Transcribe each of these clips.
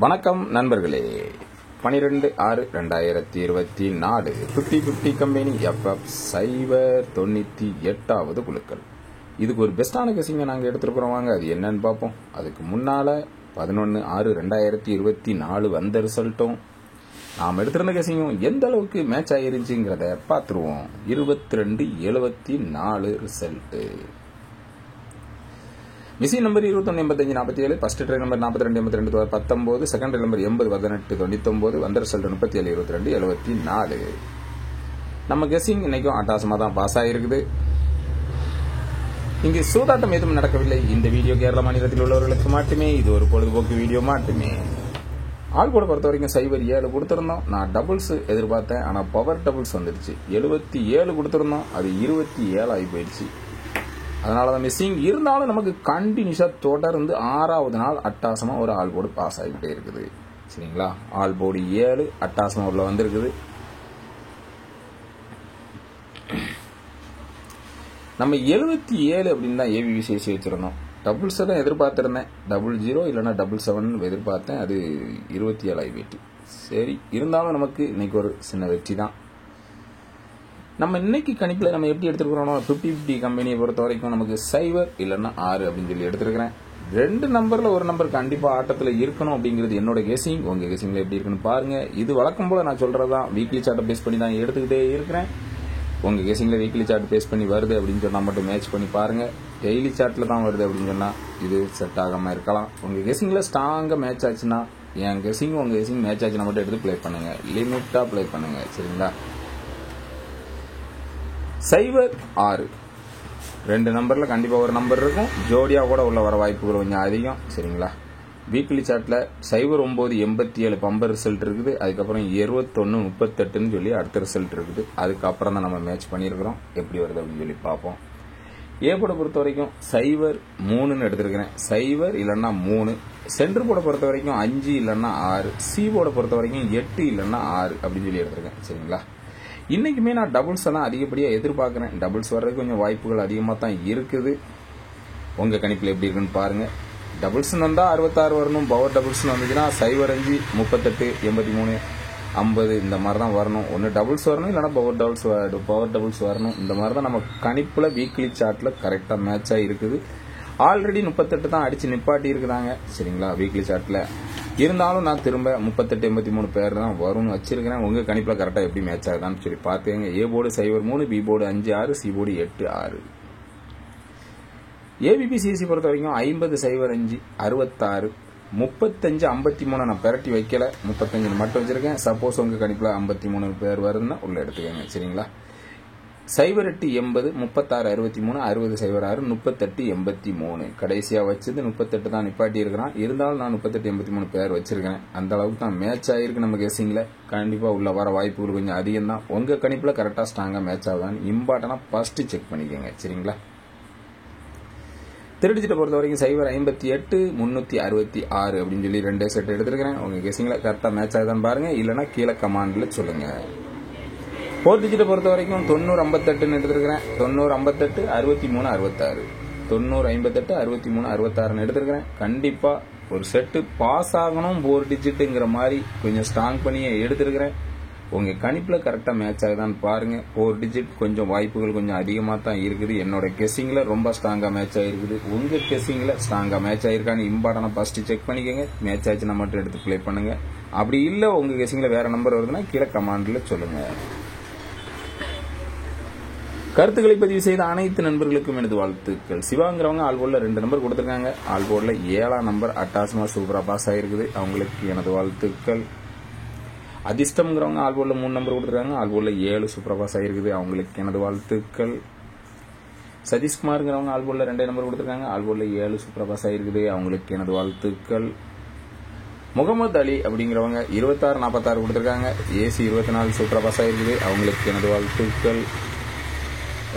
வணக்கம் நண்பர்களே. 12/6/2024 50-50 company FF 098வது குழுக்கள். இதுக்கு ஒரு பெஸ்டான கெஸிங்கை நாங்கள் எடுத்துருக்குறோம். வாங்க அது என்னன்னு பார்ப்போம். அதுக்கு முன்னால் 11/6/2024 வந்த ரிசல்ட்டும் நாம் எடுத்திருந்த கெஸிங்கும் எந்த அளவுக்கு மேட்ச் ஆகிருந்துச்சுங்கிறத பார்த்துருவோம். 22/74 result. Machine number 21/85-47, first try number 42/82-19, second try number 80/18-99, வந்த ரிசல்ட் 37/22-74. நம்ம கெஸிங் இன்னைக்கும் அட்டாசமாக தான் பாஸ் ஆகிருக்குது. இங்கு சூதாட்டம் எதுவும் நடக்கவில்லை. இந்த வீடியோ கேரள மாநிலத்தில் உள்ளவர்களுக்கு மட்டுமே, இது ஒரு பொழுதுபோக்கு வீடியோ மட்டுமே. ஆள் கூட பொறுத்த வரைக்கும் 0-7 கொடுத்துருந்தோம். நான் டபுள்ஸ் எதிர்பார்த்தேன், ஆனால் பவர் டபுள்ஸ் வந்துருச்சு. 77 கொடுத்துருந்தோம், அது 27 ஆகி போயிடுச்சு. அதனால தான் மிஸ்ஸிங். இருந்தாலும் நமக்கு கண்டினியூஸாக தொடர்ந்து 6வது நாள் அட்டாசமாக ஒரு ஆல் போர்டு பாஸ் ஆகிட்டே இருக்குது. சரிங்களா, ஆல் போர்டு 7 அட்டாசமாக உள்ள வந்திருக்குது. நம்ம 77 அப்படின்னு தான் ஏபிபிசிஎஸ்சி வச்சிருந்தோம். டபுள்ஸை தான் எதிர்பார்த்துருந்தேன். 00 இல்லைன்னா 77 எதிர்பார்த்தேன். அது 27 ஆகி போயிட்டு. சரி, இருந்தாலும் நமக்கு இன்னைக்கு ஒரு சின்ன வெற்றி தான். நம்ம இன்னைக்கு கணிப்பில் நம்ம எப்படி எடுத்துருக்கிறோம், 50-50 கம்பெனியை பொறுத்த வரைக்கும் நமக்கு 0 இல்லைன்னா 6 அப்படின்னு சொல்லி எடுத்துருக்கிறேன். 2 நம்பரில் ஒரு நம்பர் கண்டிப்பாக ஆட்டத்தில் இருக்கணும் அப்படிங்கிறது என்னோட கெஸிங். உங்கள் கெஸிங்கில் எப்படி இருக்குன்னு பாருங்க. இது வழக்கம் போல் நான் சொல்கிறது தான். வீக்லி சார்ட்டை பேஸ் பண்ணி தான் எடுத்துக்கிட்டே இருக்கிறேன். உங்கள் கெஸிங்கில் வீக்லி சார்ட் பேஸ் பண்ணி வருது அப்படின்னு சொன்னால் மட்டும் மேட்ச் பண்ணி பாருங்கள். டெய்லி சார்ட்டில் தான் வருது அப்படின்னு சொன்னால் இது செட் ஆகாமல் இருக்கலாம். உங்கள் கெஸிங்கில் ஸ்ட்ராங்காக மேட்ச் ஆச்சுன்னா, என் கெஸிங் உங்கள் கெஸிங் மேட்ச் ஆச்சுன்னா மட்டும் எடுத்து ப்ளே பண்ணுங்கள். லிமிட்டாக ப்ளே பண்ணுங்கள். சரிங்களா, 0-6 2 நம்பரில் கண்டிப்பாக ஒரு நம்பர் இருக்கும். ஜோடியாக கூட உள்ள வர வாய்ப்புகள் கொஞ்சம் அதிகம். சரிங்களா, வீக்லி சார்ட்டில் 0-9-87 பம்பர் ரிசல்ட் இருக்குது. அதுக்கப்புறம் 21-38 சொல்லி அடுத்த ரிசல்ட் இருக்குது. அதுக்கப்புறம் தான் நம்ம மேட்ச் பண்ணியிருக்கிறோம். எப்படி வருது அப்படின்னு சொல்லி பார்ப்போம். ஏ போர்டை பொறுத்த வரைக்கும் 0-3 எடுத்திருக்கிறேன். 0 இல்லைன்னா 3. சென்டர் போர்டை பொறுத்த வரைக்கும் 5 இல்லைன்னா 6. சி போர்டை பொறுத்த வரைக்கும் 8 இல்லைன்னா 6 அப்படின்னு சொல்லி எடுத்திருக்கேன். சரிங்களா, இன்னைக்குமே நான் டபுள்ஸ் எல்லாம் அதிகப்படியாக எதிர்பார்க்குறேன். டபுள்ஸ் வர்றதுக்கு கொஞ்சம் வாய்ப்புகள் அதிகமாக தான் இருக்குது. உங்கள் கணிப்பில் எப்படி இருக்குன்னு பாருங்கள். டபுள்ஸ்னு வந்தால் 66 வரணும். பவர் டபுள்ஸ்னு வந்துச்சுன்னா 0-5 38 83 50 இந்த மாதிரி தான் வரணும். ஒன்று டபுள்ஸ் வரணும், இல்லைனா பவர் டபுள்ஸ் வரணும். இந்த மாதிரி தான் நம்ம கணிப்பில் வீக்லி சார்ட்டில் கரெக்டாக மேட்சாக இருக்குது. ஆல்ரெடி 38 தான் அடித்து நிப்பாட்டி இருக்குதாங்க. சரிங்களா, வீக்லி சார்ட்டில். இருந்தாலும் நான் திரும்ப 38 83 பேர் தான் வரும்னு வச்சிருக்கிறேன். உங்கள் கணிப்பில் கரெக்டாக எப்படி மேட்ச் ஆகுதான்னு சொல்லி பார்த்துங்க. A board 0-3, B board 5-6, C board 8-6. ABBCSC பொறுத்த வரைக்கும் 50-0-5 66 35-53 நான் பெரட்டி வைக்கல. 35 மட்டும் வச்சிருக்கேன். சப்போஸ் உங்கள் கணிப்பில் 53 பேர் வருதுன்னா உள்ள எடுத்துக்கோங்க. சரிங்களா, 0-8-80 36-63 60-06 38-83 கடைசியாக வச்சது 38 தான் நிப்பாட்டி இருக்கிறான். இருந்தாலும் நான் 38-83 பேர் வச்சிருக்கேன். அந்த அளவுக்கு தான் மேட்ச் ஆகிருக்கு. நம்ம கெஸிங்கில் கண்டிப்பாக உள்ள வர வாய்ப்புகள் கொஞ்சம் அதிகம் தான். உங்கள் கணிப்பில் கரெக்டாக ஸ்ட்ராங்காக மேட்ச் ஆகுதான்னு இம்பார்ட்டனாக ஃபர்ஸ்ட் செக் பண்ணிக்கோங்க. சரிங்களா, திருடிச்சிட்ட பொறுத்த வரைக்கும் 0-58 366 அப்படின்னு சொல்லி 2 செட் எடுத்துருக்கிறேன். உங்கள் கெஸிங்கில் கரெக்டாக மேட்ச் ஆகுதான்னு பாருங்கள். இல்லைனா கீழே கமாண்டில் சொல்லுங்கள். 4 டிஜிட்டை பொறுத்த வரைக்கும் 90-58 எடுத்துருக்கிறேன். 90-58 63-66 90-58 63-66 எடுத்துருக்கிறேன். கண்டிப்பாக ஒரு செட்டு பாஸ் ஆகணும் 4 டிஜிட்டுங்கிற மாதிரி கொஞ்சம் ஸ்ட்ராங் பண்ணியே எடுத்துருக்கிறேன். உங்கள் கணிப்பில் கரெக்டாக மேட்ச் ஆகுதான்னு பாருங்கள். 4 டிஜிட் கொஞ்சம் வாய்ப்புகள் கொஞ்சம் அதிகமாக தான் இருக்குது. என்னோட கெஸிங்கில் ரொம்ப ஸ்ட்ராங்காக மேட்ச் ஆகிருக்குது. உங்கள் கெஸிங்கில் ஸ்ட்ராங்காக மேட்ச் ஆகிருக்கான்னு இம்பார்ட்டனாக ஃபஸ்ட்டு செக் பண்ணிக்கோங்க. மேட்ச் ஆச்சுன்னா மட்டும் எடுத்து ப்ளே பண்ணுங்கள். அப்படி இல்லை உங்கள் கெஸிங்கில் வேறு நம்பர் வருதுன்னா கீழே கமாண்டில் சொல்லுங்கள். கருத்துக்களை பதிவு செய்த அனைத்து நண்பர்களுக்கும் எனது வாழ்த்துக்கள். சிவாங்கிறவங்க ஆல் போர்டில் 2 நம்பர் கொடுத்துருக்காங்க. ஆல் போர்டில் 7ஆம் நம்பர் அட்டாசமாக சூப்பராக பாஸ் ஆகிருக்குது. அவங்களுக்கு எனது வாழ்த்துக்கள். அதிர்ஷ்டம்ங்கிறவங்க ஆல் போர்டில் 3 நம்பர் கொடுத்துருக்காங்க. ஆல் போர்டில் 7 சூப்பராக பாஸ் ஆகிருக்குது. அவங்களுக்கு எனது வாழ்த்துக்கள். சதீஷ்குமாருங்கிறவங்க ஆல் போர்டில் 2 நம்பர் கொடுத்துருக்காங்க. ஆல் போர்டில் 7 சூப்பராக பாஸ் ஆகிருக்குது. அவங்களுக்கு எனது வாழ்த்துக்கள். முகமது அலி அப்படிங்கிறவங்க 26-46 கொடுத்துருக்காங்க. ஏசி 24 சூப்பராக பாஸ் ஆகிருக்குது. அவங்களுக்கு எனது வாழ்த்துக்கள்.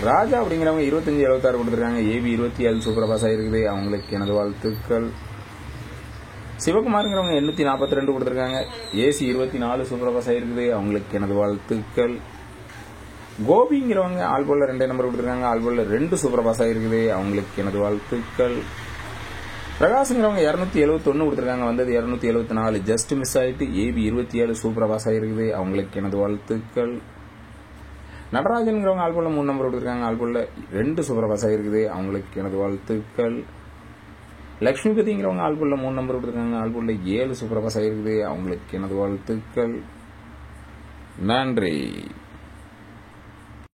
ராஜா அப்படிங்கிறவங்க 25-76 கொடுத்துருக்காங்க. ஏபி 27 சூப்பராக பாஸ் ஆகிருக்குது. அவங்களுக்கு எனது வாழ்த்துக்கள். சிவகுமாருங்கிறவங்க 842 கொடுத்துருக்காங்க. ஏசி 24 சூப்பராக பாஸ் ஆகிருக்குது. அவங்களுக்கு எனது வாழ்த்துக்கள். கோபிங்கிறவங்க ஆல் போர்டில் 2 நம்பர் கொடுத்துருக்காங்க. ஆல் போர்டில் 2 சூப்பராக பாஸ் ஆகிருக்குது. அவங்களுக்கு எனது வாழ்த்துக்கள். பிரகாஷ்ங்கிறவங்க 271 கொடுத்துருக்காங்க, வந்தது 274, ஜஸ்ட் மிஸ் ஆயிட்டு. ஏபி 27 சூப்பரா பாஸ் ஆகிருக்குது, அவங்களுக்கு எனது வாழ்த்துக்கள். நடராஜன்கிறவங்க ஆல்போல 3 நம்பர் கொடுத்துருக்காங்க, ஆல்போல 2 சூப்பரா பாஸ் ஆகிருக்குது, அவங்களுக்கு எனது வாழ்த்துக்கள். லட்சுமிபதிங்கிறவங்க ஆல்போல 3 நம்பர் கொடுத்துருக்காங்க, ஆல்போல 7 சூப்பரா பாஸ் ஆகிருக்குது, அவங்களுக்கு எனது வாழ்த்துக்கள். நன்றி.